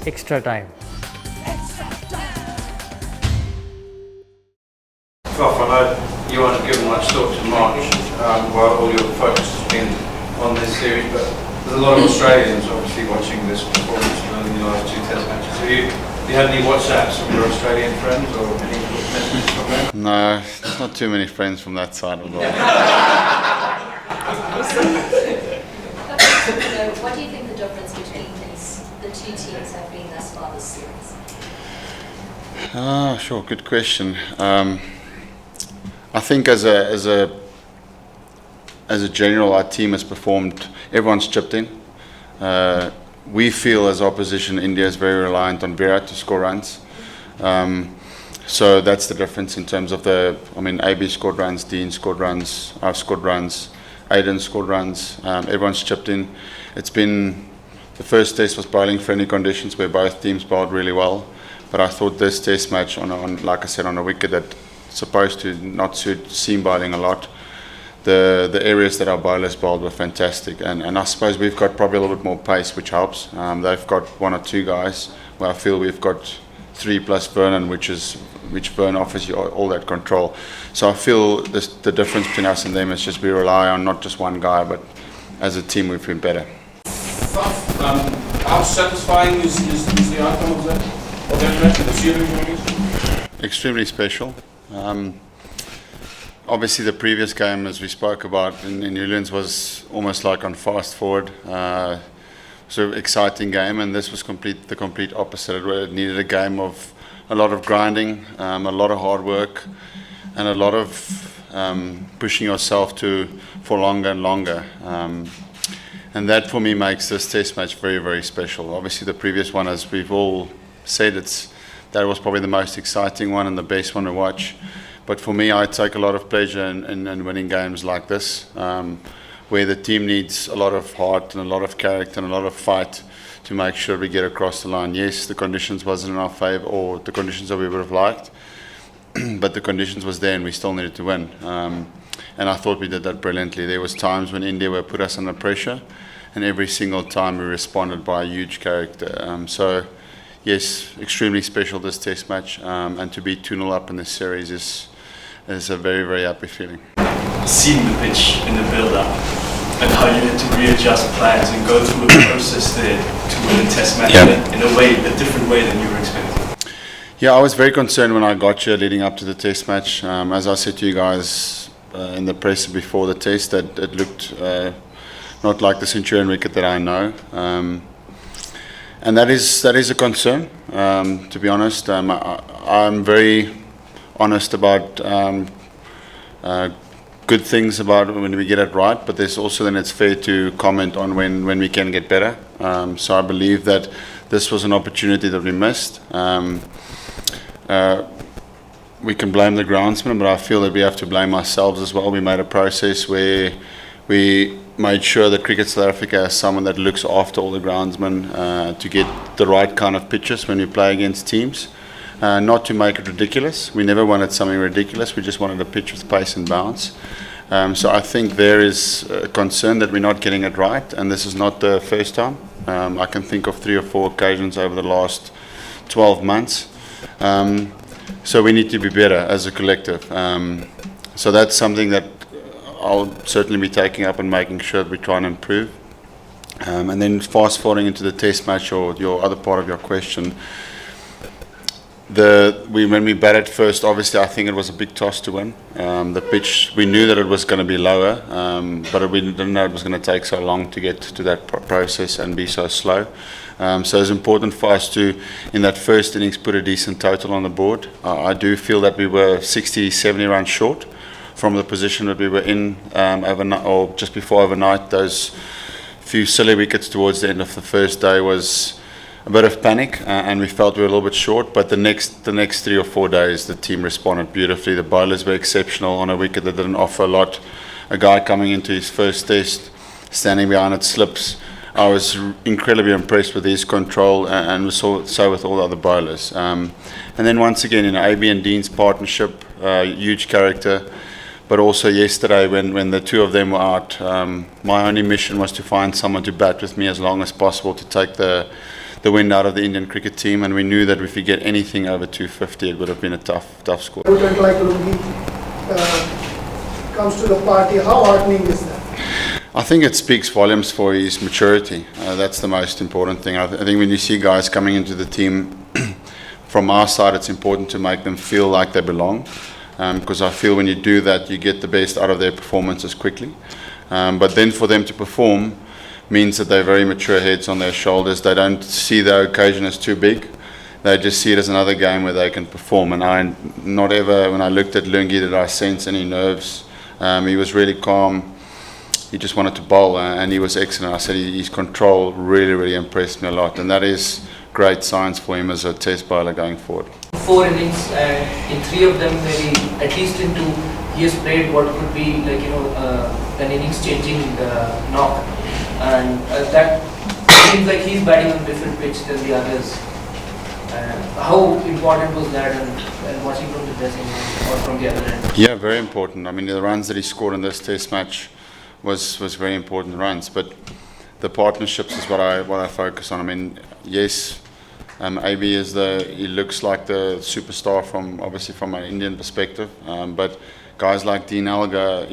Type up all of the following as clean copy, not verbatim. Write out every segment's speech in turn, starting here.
extra time. Faf, I know you haven't given much thought to March while all your focus has been on this series, but there's a lot of Australians obviously watching this performance in the last 2 Test matches. Have you had any WhatsApps from your Australian friends or any messages from them? No, there's not too many friends from that side of the world. What do you think the difference between the two teams have been thus far this series? Sure, good question. I think as a general, our team has performed. Everyone's chipped in. We feel as opposition, India is very reliant on Virat to score runs. So that's the difference in terms of AB scored runs, Dean scored runs, I've scored runs, Aiden scored runs. Everyone's chipped in. It's been, the first test was bowling friendly conditions where both teams bowled really well. But I thought this test match, like I said, on a wicket that supposed to not suit seam bowling a lot, the areas that our bowlers bowled were fantastic. And I suppose we've got probably a little bit more pace, which helps. They've got 1 or 2 guys where I feel we've got 3 plus Vernon, which Vern offers you all that control. So I feel the difference between us and them is just we rely on not just one guy, but as a team we've been better. How satisfying is the outcome of that match, the series? Extremely special. Obviously the previous game, as we spoke about in Newlands, was almost like on fast forward. So exciting game, and this was the complete opposite. It needed a game of a lot of grinding, a lot of hard work, and a lot of pushing yourself for longer and longer. And that for me makes this test match very, very special. Obviously the previous one, as we've all said, that was probably the most exciting one and the best one to watch. But for me, I take a lot of pleasure in winning games like this, where the team needs a lot of heart and a lot of character and a lot of fight to make sure we get across the line. Yes, the conditions wasn't in our favour, or the conditions that we would have liked, but the conditions was there and we still needed to win. And I thought we did that brilliantly. There was times when India would put us under pressure, and every single time we responded by a huge character. So yes, extremely special this test match, and to be 2-0 up in this series is a very, very happy feeling. Seeing the pitch in the build-up and how you had to readjust plans and go through a process there to win a test match in a different way than you were expecting. Yeah, I was very concerned when I got here leading up to the test match. As I said to you guys in the press before the test, that it looked not like the Centurion wicket that I know. And that is a concern, to be honest. I'm very honest about good things about when we get it right, but there's also then it's fair to comment on when we can get better. So I believe that this was an opportunity that we missed. We can blame the groundsman, but I feel that we have to blame ourselves as well. We made a process where we made sure that Cricket South Africa has someone that looks after all the groundsmen to get the right kind of pitches when we play against teams. Not to make it ridiculous. We never wanted something ridiculous. We just wanted a pitch with pace and bounce. So I think there is a concern that we're not getting it right, and this is not the first time. I can think of 3 or 4 occasions over the last 12 months. So we need to be better as a collective. So that's something that I'll certainly be taking up and making sure that we try and improve. And then fast forwarding into the test match, or your other part of your question, when we batted first, obviously I think it was a big toss to win. The pitch, we knew that it was going to be lower, but we didn't know it was going to take so long to get to that process and be so slow. So it's important for us to, in that first innings, put a decent total on the board. I do feel that we were 60, 70 runs short from the position that we were in overnight, or just before overnight. Those few silly wickets towards the end of the first day was a bit of panic, and we felt we were a little bit short. But the next 3 or 4 days, the team responded beautifully. The bowlers were exceptional on a wicket that didn't offer a lot. A guy coming into his first test, standing behind it, slips. I was incredibly impressed with his control, and so with all the other bowlers. And then once again, AB and Dean's partnership, huge character. But also yesterday, when the 2 of them were out, my only mission was to find someone to bat with me as long as possible to take the the wind out of the Indian cricket team, and we knew that if we get anything over 250, it would have been a tough score. Debutant like Lungi comes to the party. How heartening is that? I think it speaks volumes for his maturity. That's the most important thing. I think when you see guys coming into the team, from our side, it's important to make them feel like they belong, because I feel when you do that, you get the best out of their performances quickly. But then for them to perform means that they're very mature heads on their shoulders. They don't see the occasion as too big. They just see it as another game where they can perform. And I not ever, when I looked at Lungi, did I sense any nerves. He was really calm. He just wanted to bowl, and he was excellent. I said his control really impressed me a lot, and that is great signs for him as a test bowler going forward. 4 innings, and in 3 of them, maybe at least in 2, he has played what could be like an innings-changing knock, and that seems like he's batting on a different pitch than the others. How important was that, and watching from the dressing room or from the other end? Yeah, very important. I mean, the runs that he scored in this test match was very important runs, but the partnerships is what I focus on. I mean, yes, AB he looks like the superstar obviously from an Indian perspective, but guys like Dean Elgar,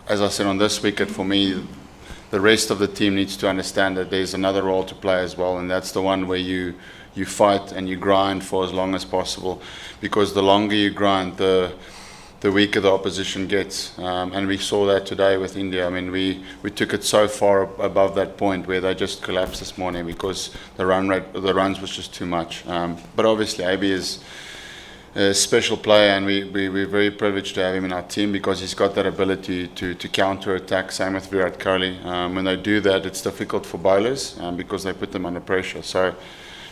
as I said on this wicket, for me, the rest of the team needs to understand that there's another role to play as well, and that's the one where you fight and you grind for as long as possible, because the longer you grind, the weaker the opposition gets, and we saw that today with India. I mean, we took it so far above that point where they just collapsed this morning because the runs was just too much. But obviously, AB is a special player, and we're very privileged to have him in our team because he's got that ability to counter attack. Same with Virat Kohli. When they do that, it's difficult for bowlers because they put them under pressure. So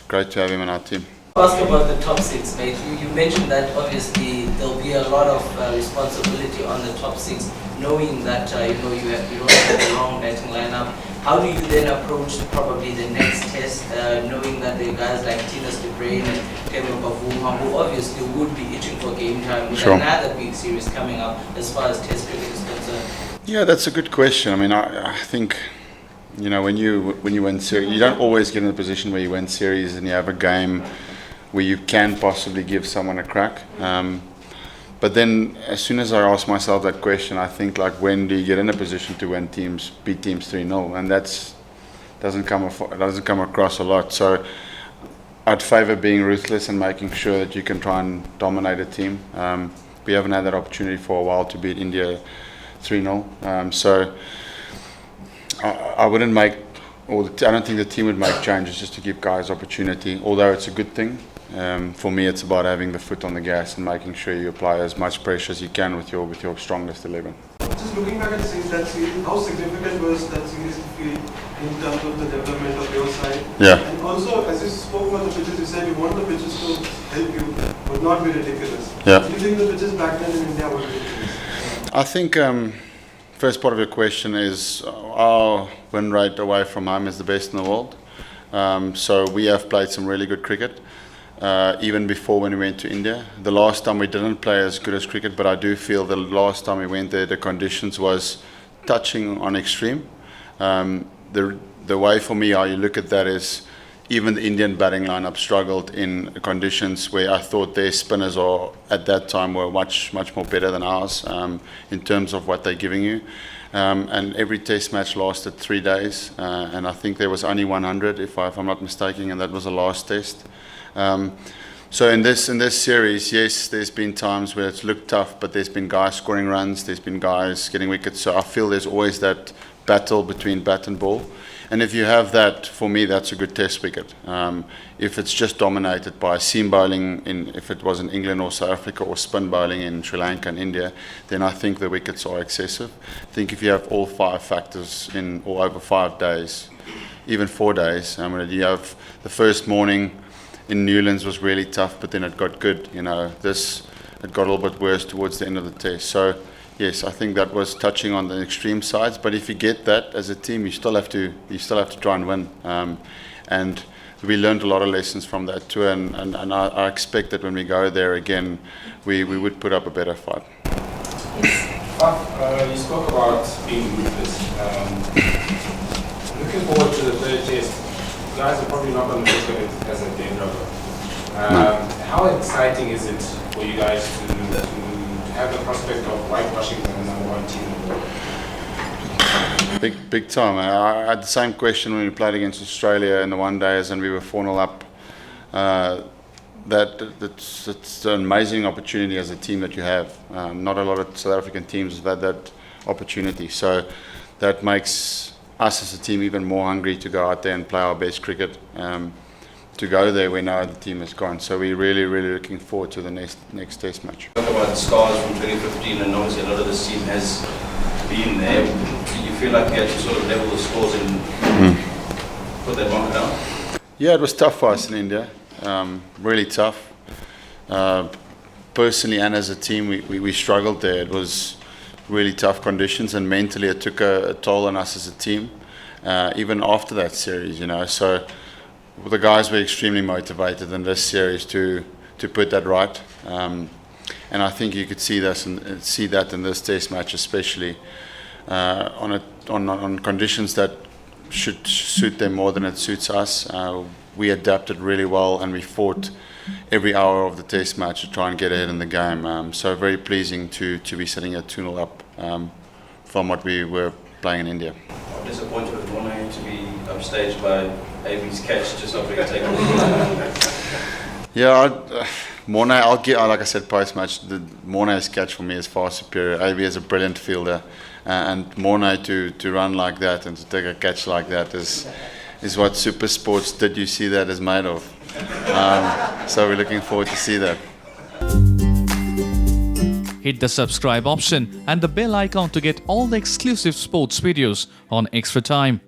great to have him in our team. Ask about the top 6, mate. You mentioned that obviously there'll be a lot of responsibility on the top 6, knowing that you don't have a long batting lineup. How do you then approach probably the next test, knowing that there are guys like Tinas de Bruyne and Kevin Pavuma, who obviously would be itching for game time with another big series coming up as far as test cricket is concerned? Yeah, that's a good question. I mean, I think, when you win series, you don't always get in a position where you win series and you have a game where you can possibly give someone a crack. But then as soon as I ask myself that question, I think, like, when do you get in a position to beat teams 3-0? And that doesn't come across a lot. So I'd favour being ruthless and making sure that you can try and dominate a team. We haven't had that opportunity for a while to beat India 3-0. So I wouldn't I don't think the team would make changes just to give guys opportunity, although it's a good thing. For me, it's about having the foot on the gas and making sure you apply as much pressure as you can with your strongest 11. Just looking back at that series, how significant was that series to feel in terms of the development of your side? Yeah. And also, as you spoke about the pitches, you said you want the pitches to help you, but not be ridiculous. Yeah. Do you think the pitches back then in India were ridiculous? I think first part of your question is our win rate away from home is the best in the world. So we have played some really good cricket. Even before when we went to India. The last time we didn't play as good as cricket, but I do feel the last time we went there, the conditions was touching on extreme. The way for me how you look at that is even the Indian batting lineup struggled in conditions where I thought their spinners at that time were much more better than ours in terms of what they're giving you. And every test match lasted 3 days, and I think there was only 100 if I'm not mistaken, and that was the last test. So in this series, yes, there's been times where it's looked tough, but there's been guys scoring runs, there's been guys getting wickets. So I feel there's always that battle between bat and ball. And if you have that, for me, that's a good test wicket. If it's just dominated by seam bowling, if it was in England or South Africa, or spin bowling in Sri Lanka and India, then I think the wickets are excessive. I think if you have all 5 factors or over 5 days, even 4 days, you have the first morning in Newlands was really tough, but then it got good. It got a little bit worse towards the end of the test. So yes, I think that was touching on the extreme sides. But if you get that as a team, you still have to try and win. And we learned a lot of lessons from that too. And I expect that when we go there again, we would put up a better fight. You spoke about being ruthless. Looking forward to the third test, guys are probably not going to look at it as a dead rubber. How exciting is it for you guys to have the prospect of whitewashing the #1 team in the world? Big time. I had the same question when we played against Australia in the one days and we were 4-0 up. It's an amazing opportunity as a team that you have. Not a lot of South African teams have had that opportunity. So that makes us as a team even more hungry to go out there and play our best cricket. To go there when our other team is gone. So we're really, really looking forward to the next test match. Talk about scars from 2015, and obviously a lot of this team has been there. Do you feel like you had to sort of level the scores and put that marker down? Yeah, it was tough for us in India. Really tough. Personally and as a team, we struggled there. It was really tough conditions, and mentally it took a toll on us as a team, even after that series, you know. So the guys were extremely motivated in this series to put that right, and I think you could see that in this test match, especially on conditions that should suit them more than it suits us. We adapted really well, and we fought every hour of the test match to try and get ahead in the game. So very pleasing to be sitting at 2-0 up from what we were playing in India. I'm disappointed with Morne to be upstaged by AB's catch just after he taken Yeah, Morne, like I said post-match, Morne's catch for me is far superior. AB is a brilliant fielder, and Morne to run like that and to take a catch like that is what Super Sports Did You See That is made of. So we're looking forward to see that. Hit the subscribe option and the bell icon to get all the exclusive sports videos on Extra Time.